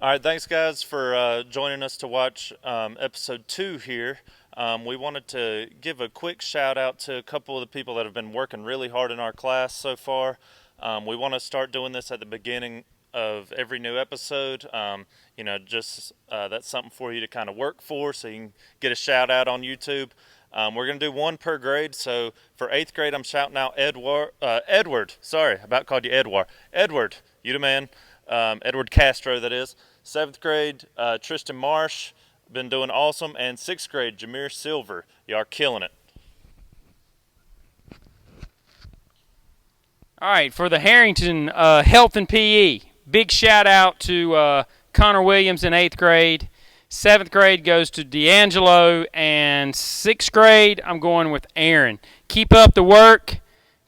All right, thanks guys for joining us to watch episode 2 here. We wanted to give a quick shout out to a couple of the people that have been working really hard in our class so far. We want to start doing this at the beginning of every new episode. That's something for you to kind of work for so you can get a shout out on YouTube. We're going to do one per grade. So for 8th grade, I'm shouting out Edward. Sorry, about called you Edward. Edward, you the man. Edward Castro, that is. 7th grade, Tristan Marsh, been doing awesome. And 6th grade, Jameer Silver, y'all are killing it. All right, for the Harrington Health and PE, big shout out to Connor Williams in 8th grade. 7th grade goes to D'Angelo, and 6th grade, I'm going with Aaron. Keep up the work,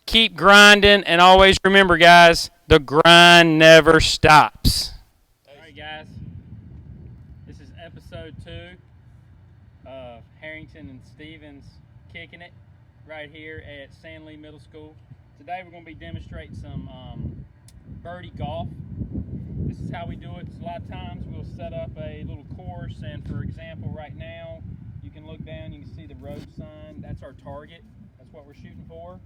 keep grinding, and always remember, guys, the grind never stops. All right, guys, this is episode 2 of Harrington and Stevens kicking it right here at SanLee Middle School. Today we're going to be demonstrating some birdie golf. This is how we do it. A lot of times we'll set up a little course, and for example, right now you can look down, you can see the road sign. That's our target. That's what we're shooting for.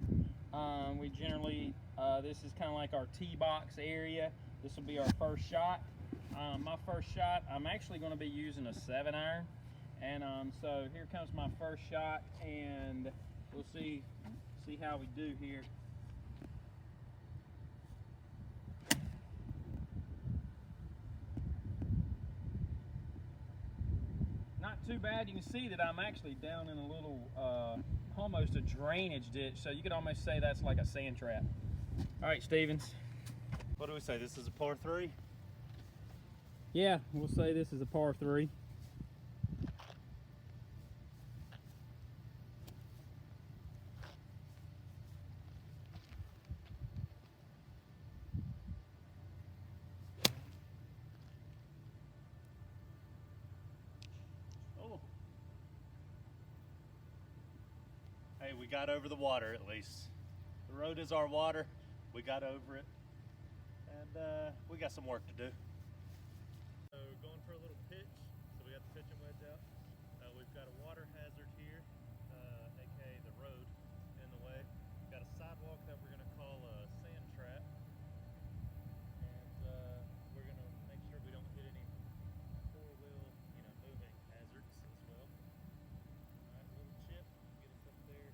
We generally, this is kind of like our tee box area. This will be our first shot. My first shot, I'm actually going to be using a 7-iron, and so here comes my first shot, and we'll see how we do here. Not too bad. You can see that I'm actually down in a little, almost a drainage ditch, so you could almost say that's like a sand trap. All right, Stevens. What do we say? This is a par 3? Yeah, we'll say this is a par 3. Hey, we got over the water at least. The road is our water. We got over it. And we got some work to do. So going for a little pitch. So we got the pitching wedge out. We've got a water hazard here, aka the road in the way. We've got a sidewalk that we're going to call a sand trap. And we're going to make sure we don't hit any four-wheel, moving hazards as well. Alright, a little chip, get us up there.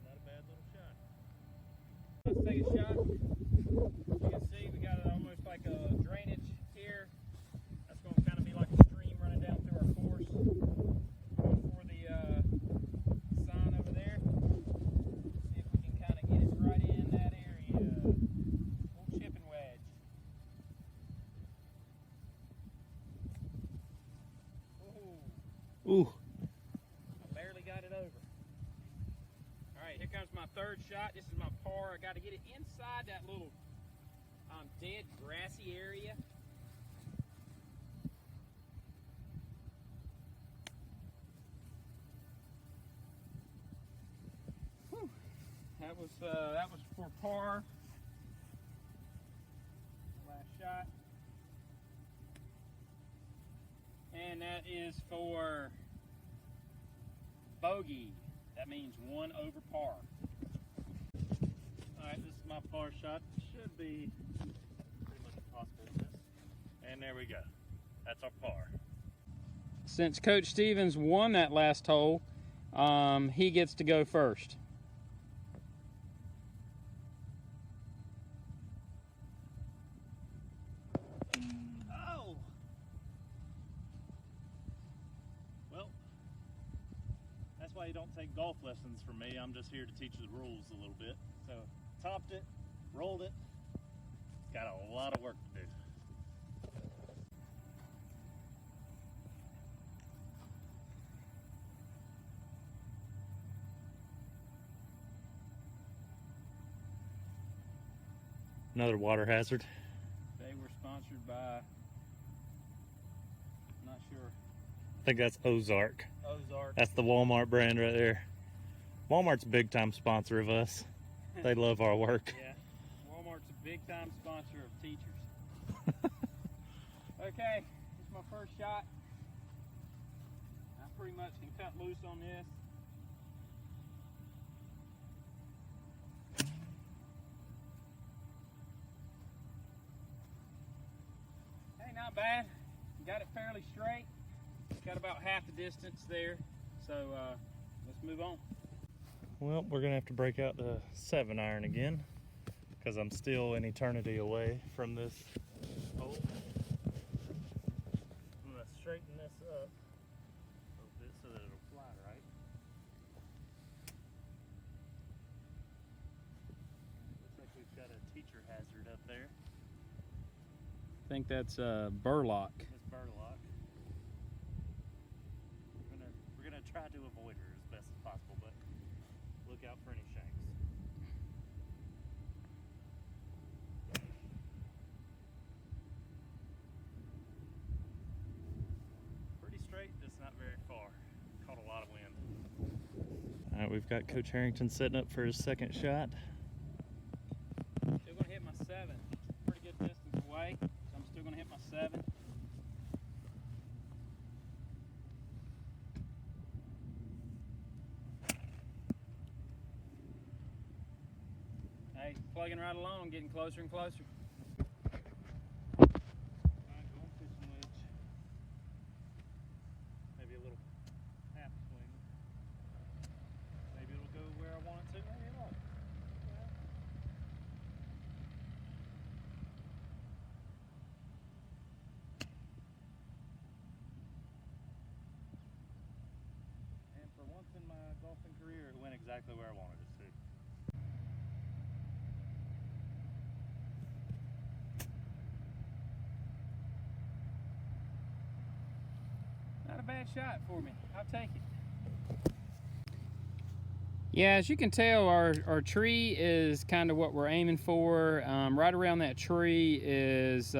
Not a bad little shot. Let's take a shot. You can see we got almost like a drainage here. That's going to kind of be like a stream running down through our course. Going for the sign over there. See if we can kind of get it right in that area. Little chipping wedge. Ooh. I barely got it over. Alright, here comes my third shot. This is my par. I got to get it inside that little dead grassy area. Whew. That was for par. Last shot. And that is for bogey. That means 1 over par. Alright, this is my par shot. Should be pretty much impossible to miss. And there we go. That's our par. Since Coach Stevens won that last hole, he gets to go first. Oh! Well, that's why you don't take golf lessons from me. I'm just here to teach you the rules a little bit. So, topped it, rolled it. Got a lot of work to do. Another water hazard. They were sponsored by, I'm not sure. I think that's Ozark. Ozark. That's the Walmart brand right there. Walmart's a big time sponsor of us. They love our work. Yeah, Walmart's a big-time sponsor of teachers. Okay, this is my first shot. I pretty much can cut loose on this. Hey, not bad. Got it fairly straight. Got about half the distance there. So let's move on. Well, we're gonna have to break out the 7-iron again because I'm still an eternity away from this hole. I'm gonna straighten this up a little bit so that it'll fly right. Looks like we've got a teacher hazard up there. I think that's burlock. It's burlock. We're gonna try to avoid her as best as possible, but look out for any shanks. Pretty straight, just not very far. Caught a lot of wind. All right, we've got Coach Harrington setting up for his second shot. Still gonna hit my 7. Pretty good distance away, so I'm still gonna hit my 7. Hey, plugging right along, getting closer and closer. Alright, going fishing wedge. Maybe a little half swing. Maybe it'll go where I want it to, maybe it won't. And for once in my golfing career, it went exactly where I wanted it to. Not a bad shot for me. I'll take it. Yeah, as you can tell, our tree is kind of what we're aiming for. Right around that tree is,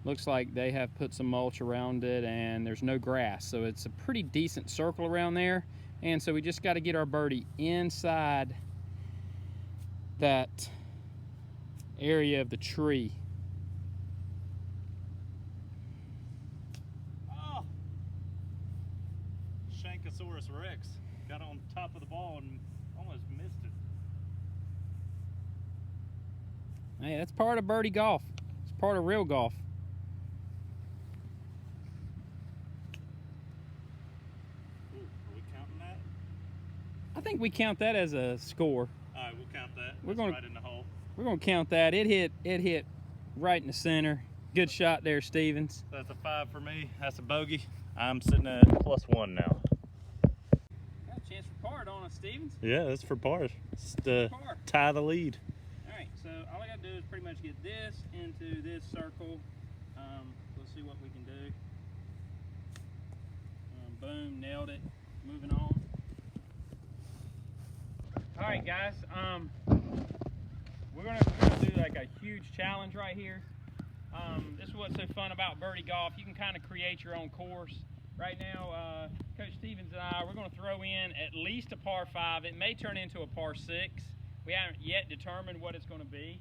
looks like they have put some mulch around it and there's no grass. So it's a pretty decent circle around there. And so we just got to get our birdie inside that area of the tree. Shankosaurus Rex got on top of the ball and almost missed it. Hey, that's part of birdie golf. It's part of real golf. Ooh, are we counting that? I think we count that as a score. All right, we'll count that. We're That's gonna- right in the hole. We're gonna count that. It hit right in the center. Good shot there, Stevens. That's a 5 for me. That's a bogey. I'm sitting at +1 now. Got a chance for par, don't I, Stevens? Yeah, that's for par. Just to Par. tie the lead. All right, so all I gotta do is pretty much get this into this circle. Let's see what we can do. Boom, nailed it. Moving on. All right, guys. We're gonna do like a huge challenge right here. This is what's so fun about birdie golf. You can kind of create your own course. Right now, Coach Stevens and I, we're going to throw in at least a par 5. It may turn into a par 6. We haven't yet determined what it's going to be.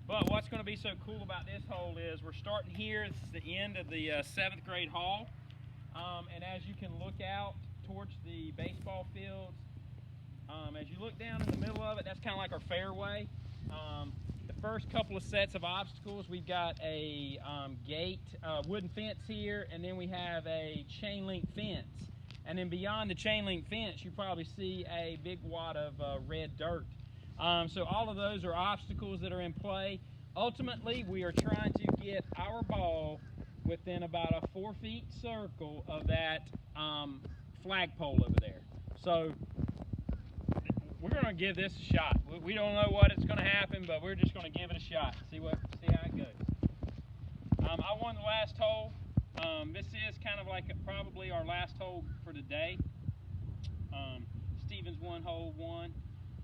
But what's going to be so cool about this hole is we're starting here. This is the end of the 7th grade hall. And as you can look out towards the baseball fields, as you look down in the middle of it, that's kind of like our fairway. The first couple of sets of obstacles, we've got a gate, wooden fence here, and then we have a chain link fence. And then beyond the chain link fence, you probably see a big wad of red dirt. So all of those are obstacles that are in play. Ultimately, we are trying to get our ball within about a 4-foot circle of that flagpole over there. So we're going to give this a shot. We don't know what it's going to happen, but we're just going to give it a shot. See how it goes. I won the last hole. This is kind of like probably our last hole for the day. Stevens won hole 1.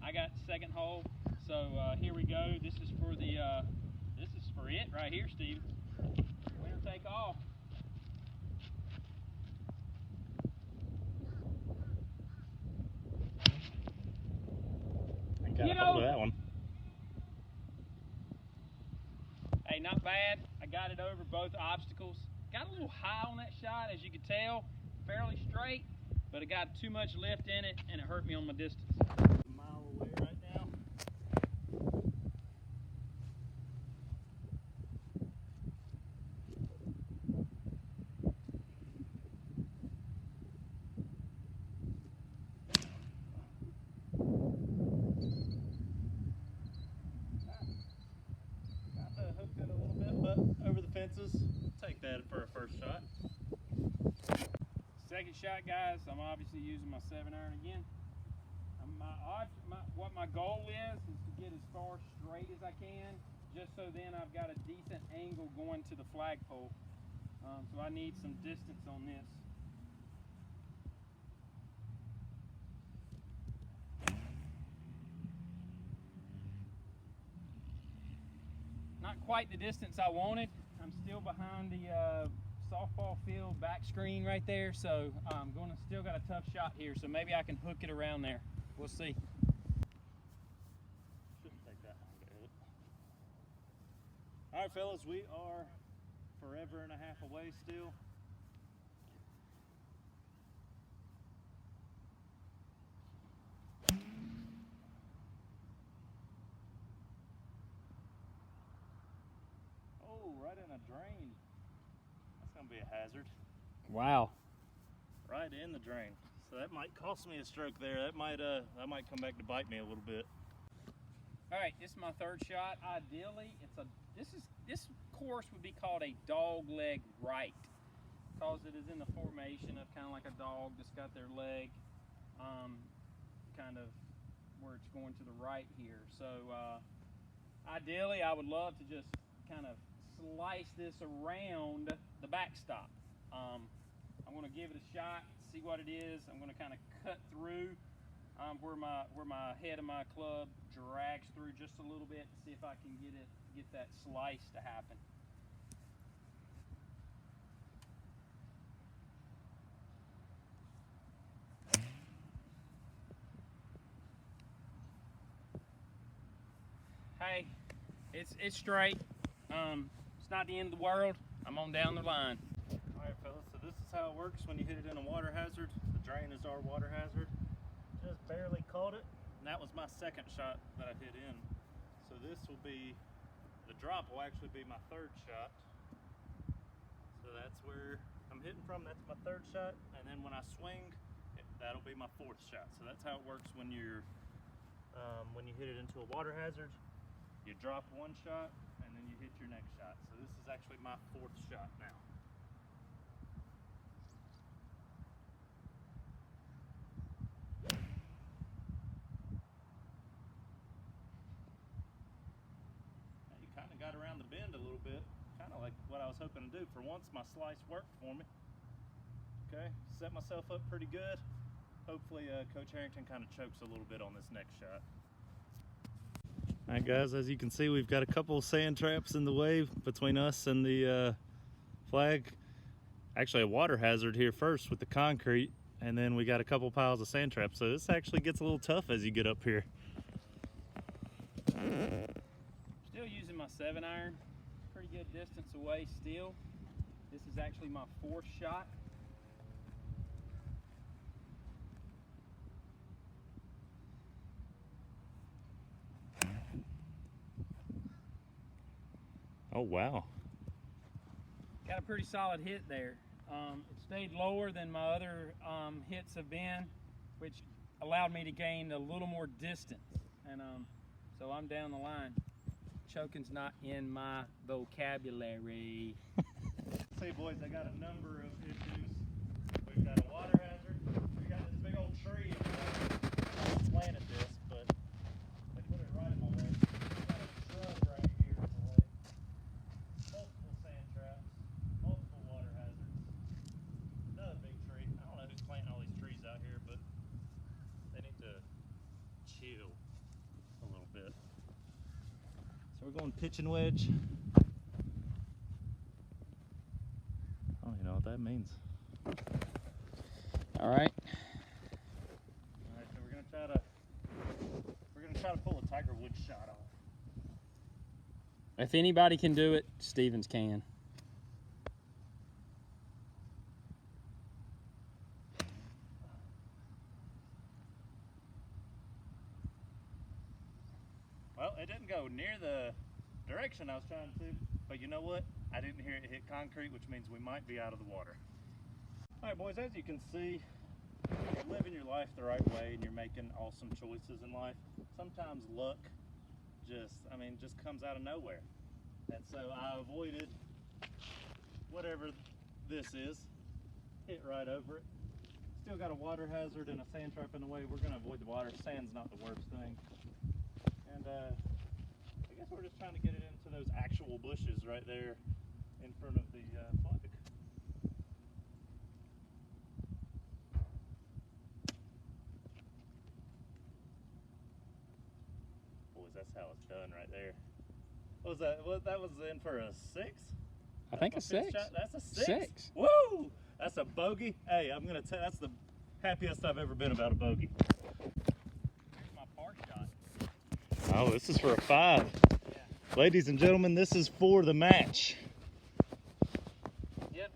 I got the second hole. So here we go. This is for the this is for it right here, Stevens. Winner take all. with that one. Hey, not bad. I got it over both obstacles. Got a little high on that shot, as you could tell. Fairly straight, but it got too much lift in it, and it hurt me on my distance. A mile away right now. Got hooked it a little bit, but over the fences. Take that for a first shot. Second shot, guys, I'm obviously using my 7-iron again. What my goal is to get as far straight as I can, just so then I've got a decent angle going to the flagpole. So I need some distance on this. Not quite the distance I wanted. I'm still behind the softball field back screen right there, so I'm still got a tough shot here, so maybe I can hook it around there. We'll see. Shouldn't take that long to hit it. All right, fellas, we are forever and a half away still. Oh, right in a drain. That's gonna be a hazard. Wow. Right in the drain. So that might cost me a stroke there. That might come back to bite me a little bit. All right, this is my third shot. Ideally, this course would be called a dog leg right, because it is in the formation of kind of like a dog that's got their leg kind of where it's going to the right here. So ideally, I would love to just kind of slice this around the backstop. I'm going to give it a shot, see what it is. I'm going to kind of cut through where my head of my club drags through just a little bit to see if I can get that slice to happen. Hey, it's straight. It's not the end of the world. I'm on down the line. All right, fellas, so this is how it works when you hit it in a water hazard. The drain is our water hazard. Just barely caught it, and that was my second shot that I hit in. So this will be, the drop will actually be my third shot. So that's where I'm hitting from, that's my third shot, and then when I swing, that'll be my fourth shot. So that's how it works when you hit it into a water hazard. You drop one shot, and then you hit your next shot. So this is actually my fourth shot now. You kind of got around the bend a little bit, kind of like what I was hoping to do. For once, my slice worked for me. Okay, set myself up pretty good. Hopefully Coach Harrington kind of chokes a little bit on this next shot. All right, guys, as you can see, we've got a couple sand traps in the way between us and the flag. Actually, a water hazard here first with the concrete, and then we got a couple piles of sand traps. So this actually gets a little tough as you get up here. Still using my 7-iron. Pretty good distance away still. This is actually my fourth shot. Oh, wow. Got a pretty solid hit there. It stayed lower than my other hits have been, which allowed me to gain a little more distance. And so I'm down the line. Choking's not in my vocabulary. Say, boys, I got a number of issues. We've got a water hazard. We got this big old tree. I planted this, but they put it right in my way. We got a shrub right here in the way. Multiple sand traps, multiple water hazards. Another big tree. I don't know who's planting all these trees out here, but they need to chill a little bit. So we're going pitching wedge. I don't even know what that means. All right. All right, so we're gonna try to pull a Tiger Woods shot off. If anybody can do it, Stevens can. Well, it didn't go near the direction I was trying to, but you know what? I didn't hear it hit concrete, which means we might be out of the water. All right, boys, as you can see, you're living your life the right way and you're making awesome choices in life. Sometimes luck just comes out of nowhere. And so I avoided whatever this is, hit right over it. Still got a water hazard and a sand trap in the way. We're gonna avoid the water. Sand's not the worst thing. And I guess we're just trying to get it into those actual bushes right there in front of the flag. Boys, that's how it's done right there. What was that? What, that was in for a 6? I think a 6. That's a 6. 6. Woo! That's a bogey. Hey, I'm gonna tell. That's the happiest I've ever been about a bogey. Here's my par shot. Oh, this is for a 5. Yeah. Ladies and gentlemen, this is for the match. Yep.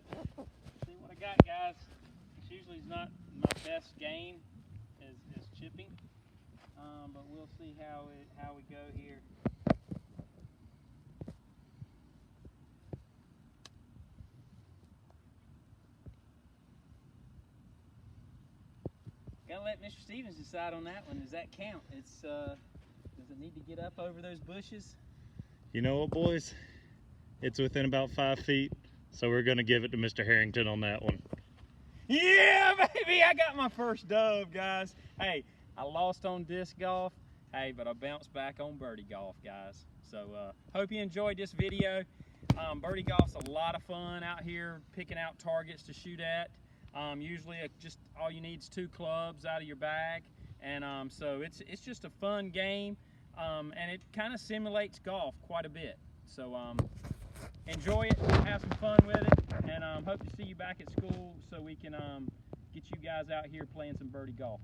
See what I got, guys. It's usually not my best game is chipping, but we'll see how we go here. Gotta let Mr. Stevens decide on that one. Does that count? It's does it need to get up over those bushes? You know what, boys? It's within about 5 feet, so we're gonna give it to Mr. Harrington on that one. Yeah, baby! I got my first dub, guys. Hey, I lost on disc golf. Hey, but I bounced back on birdie golf, guys. So hope you enjoyed this video. Birdie golf's a lot of fun out here, picking out targets to shoot at. Usually just all you need is 2 clubs out of your bag, and so it's just a fun game, and it kind of simulates golf quite a bit. So enjoy it, have some fun with it, and hope to see you back at school so we can get you guys out here playing some birdie golf.